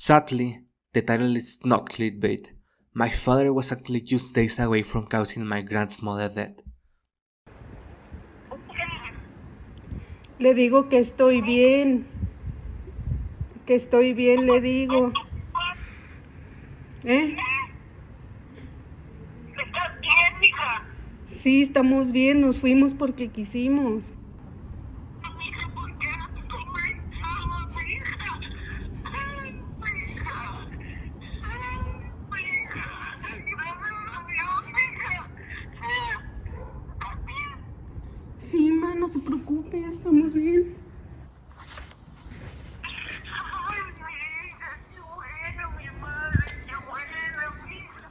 Sadly, the title is not clickbait. My father was actually just days away from causing my grandmother death. Le digo que estoy bien. Que estoy bien, le digo. ¿Eh? ¿Estás bien, mija? Sí, estamos bien, nos fuimos porque quisimos. Mija, ¿por qué estoy mal, mija? Ay, mija. Ay, mija. Gracias a Dios, mija. ¿Estás bien? Sí, ma, no se preocupe, estamos bien. Ay, mija, qué bueno, mi madre, qué buena, mija.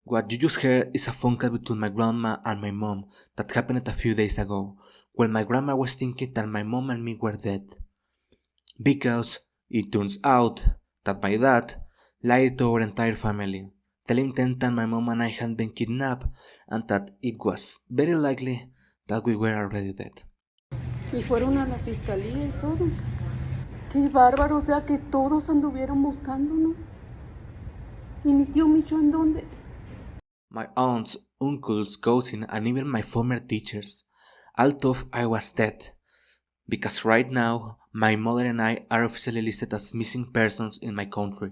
What you just heard is a phone call between my grandma and my mom that happened a few days ago, when my grandma was thinking that my mom and me were dead. Because it turns out that my dad lied to our entire family, telling them that my mom and I had been kidnapped and that it was very likely that we were already dead. Y fueron a la fiscalía y todo. Qué bárbaro, o sea que todos anduvieron buscándonos. ¿Y mi tío Micho en dónde? My aunts, uncles, cousins, and even my former teachers all thought I was dead, because right now my mother and I are officially listed as missing persons in my country.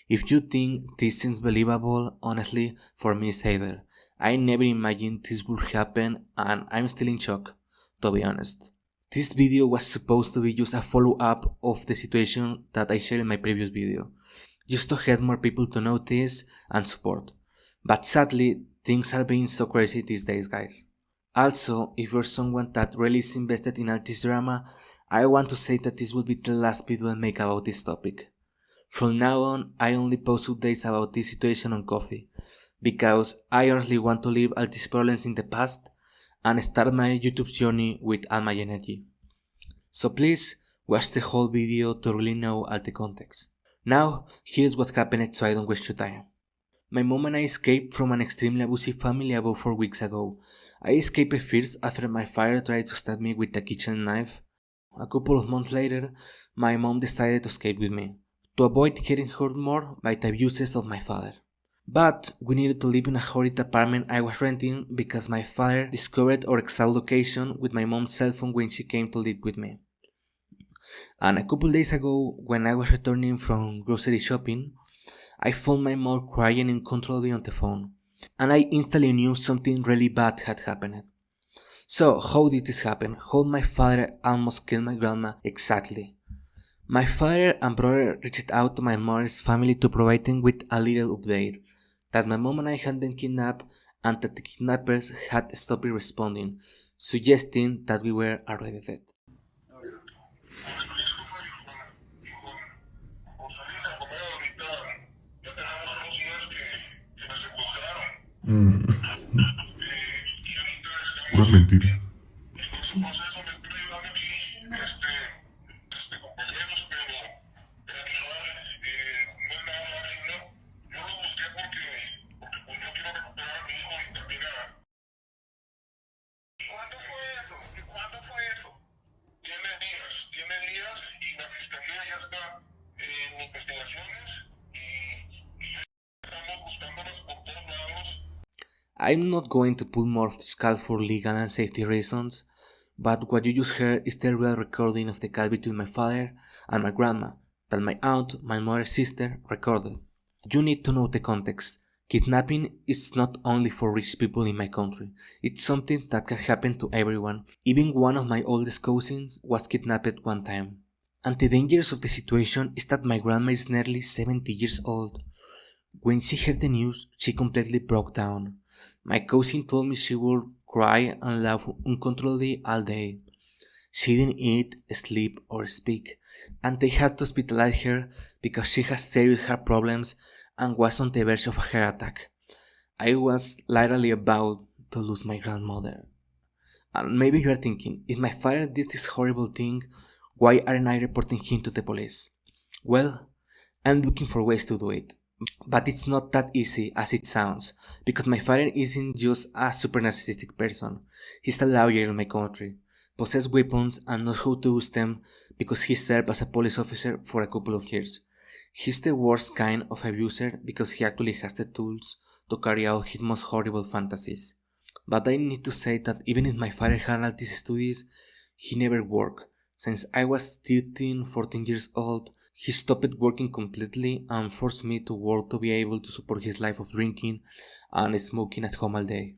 If you think this seems believable, honestly, for me it's either. I never imagined this would happen and I'm still in shock, to be honest. This video was supposed to be just a follow-up of the situation that I shared in my previous video, just to get more people to notice and support. But sadly, things are being so crazy these days, guys. Also, if you're someone that really is invested in all this drama, I want to say that this will be the last video I make about this topic. From now on, I only post updates about this situation on Coffee, because I honestly want to leave all these problems in the past and start my YouTube journey with all my energy. So please, watch the whole video to really know all the context. Now, here's what happened so I don't waste your time. My mom and I escaped from an extremely abusive family about 4 weeks ago. I escaped first after my father tried to stab me with a kitchen knife. A couple of months later, my mom decided to escape with me, to avoid getting hurt more by the abuses of my father. But we needed to live in a horrid apartment I was renting because my father discovered our exact location with my mom's cell phone when she came to live with me. And a couple days ago, when I was returning from grocery shopping, I found my mom crying uncontrollably on the phone, and I instantly knew something really bad had happened. So, how did this happen? How my father almost killed my grandma exactly? My father and brother reached out to my mother's family to provide them with a little update, that my mom and I had been kidnapped and that the kidnappers had stopped responding, suggesting that we were already dead. Pura mentira. I'm not going to put more of this call for legal and safety reasons, but what you just heard is the real recording of the call between my father and my grandma that my aunt, my mother's sister, recorded. You need to know the context. Kidnapping is not only for rich people in my country, it's something that can happen to everyone. Even one of my oldest cousins was kidnapped one time. And the dangers of the situation is that my grandma is nearly 70 years old. When she heard the news, she completely broke down. My cousin told me she would cry and laugh uncontrollably all day. She didn't eat, sleep, or speak, and they had to hospitalize her because she has serious heart problems and was on the verge of a heart attack. I was literally about to lose my grandmother. And maybe you are thinking, if my father did this horrible thing, why aren't I reporting him to the police? Well, I'm looking for ways to do it. But it's not that easy as it sounds, because my father isn't just a super narcissistic person, he's a lawyer in my country, possess weapons and knows how to use them because he served as a police officer for a couple of years. He's the worst kind of abuser because he actually has the tools to carry out his most horrible fantasies. But I need to say that even if my father had all these studies, he never worked. Since I was 13, 14 years old, he stopped working completely and forced me to work to be able to support his life of drinking and smoking at home all day.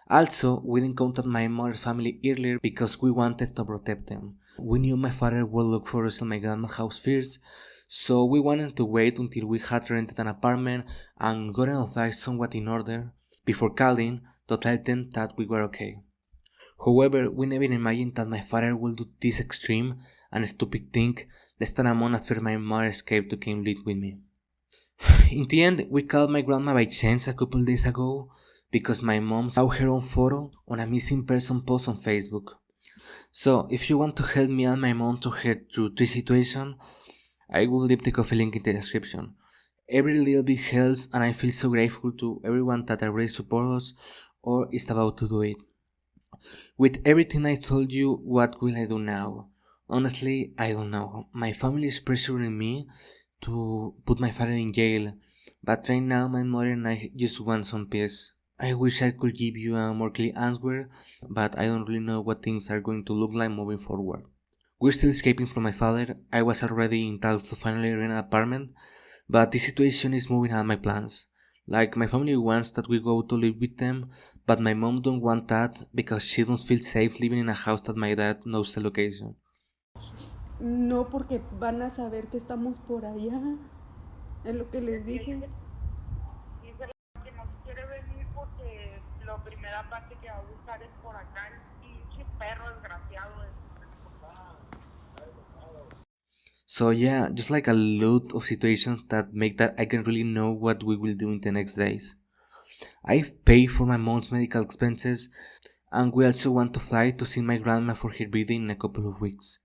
Also, we didn't contact my mother's family earlier because we wanted to protect them. We knew my father would look for us in my grandma's house first, so we wanted to wait until we had rented an apartment and gotten our life somewhat in order before calling to tell them that we were okay. However, we never imagined that my father would do this extreme and stupid thing less than a month after my mother escaped to come live with me. In the end, we called my grandma by chance a couple days ago because my mom saw her own photo on a missing person post on Facebook. So, if you want to help me and my mom to get through this situation, I will leave the coffee link in the description. Every little bit helps and I feel so grateful to everyone that already supports us or is about to do it. With everything I told you, what will I do now? Honestly, I don't know. My family is pressuring me to put my father in jail, but right now my mother and I just want some peace. I wish I could give you a more clear answer, but I don't really know what things are going to look like moving forward. We're still escaping from my father. I was already in talks to finally rent an apartment, but this situation is moving out my plans. Like, my family wants that we go to live with them, but my mom don't want that because she don't feel safe living in a house that my dad knows the location. No, porque van a saber que estamos por allá. Es lo que les dije. Dice que no quiere venir porque la primera parte que va a buscar es por acá, el pinche perro desgraciado ese. So yeah, just like a lot of situations that make that I can really know what we will do in the next days. I pay for my mom's medical expenses and we also want to fly to see my grandma for her birthday in a couple of weeks.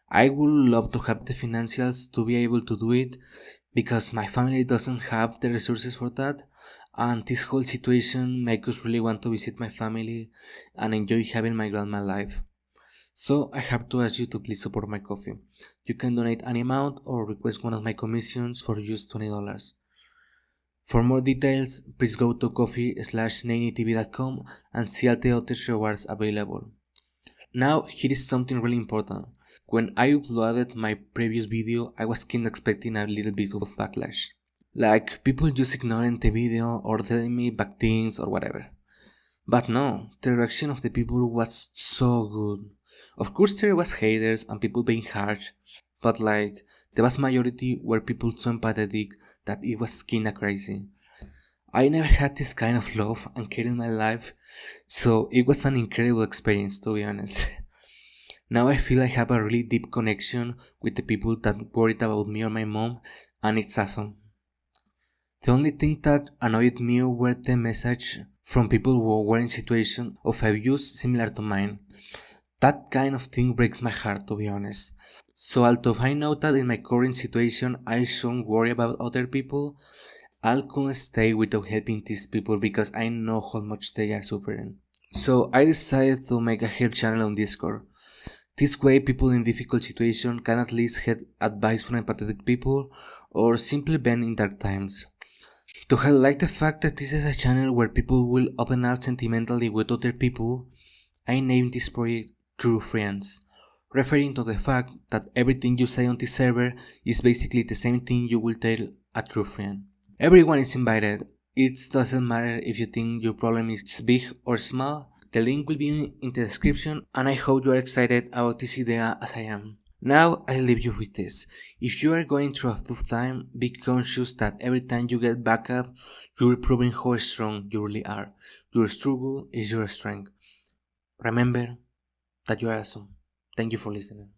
I would love to have the financials to be able to do it because my family doesn't have the resources for that, and this whole situation makes us really want to visit my family and enjoy having my grandma alive. So I have to ask you to please support my coffee. You can donate any amount or request one of my commissions for just $20. For more details, please go to coffee/nannytv.com and see all the other rewards available. Now, here is something really important. When I uploaded my previous video, I was kinda expecting a little bit of backlash. Like, people just ignoring the video or telling me bad things or whatever. But no, the reaction of the people was so good. Of course there was haters and people being harsh, but like, the vast majority were people so empathetic that it was kinda crazy. I never had this kind of love and care in my life, so it was an incredible experience, to be honest. Now I feel I have a really deep connection with the people that worried about me or my mom, and it's awesome. The only thing that annoyed me were the message from people who were in situations of abuse similar to mine. That kind of thing breaks my heart, to be honest. So although I know that in my current situation I shouldn't worry about other people, I couldn't stay without helping these people because I know how much they are suffering. So I decided to make a help channel on Discord. This way people in difficult situations can at least get advice from empathetic people or simply vent in dark times. To highlight the fact that this is a channel where people will open up sentimentally with other people, I named this project True Friends, referring to the fact that everything you say on this server is basically the same thing you will tell a true friend. Everyone is invited. It doesn't matter if you think your problem is big or small. The link will be in the description and I hope you are excited about this idea as I am. Now I leave you with this. If you are going through a tough time, be conscious that every time you get back up, you are proving how strong you really are. Your struggle is your strength. Remember that you are awesome. Thank you for listening.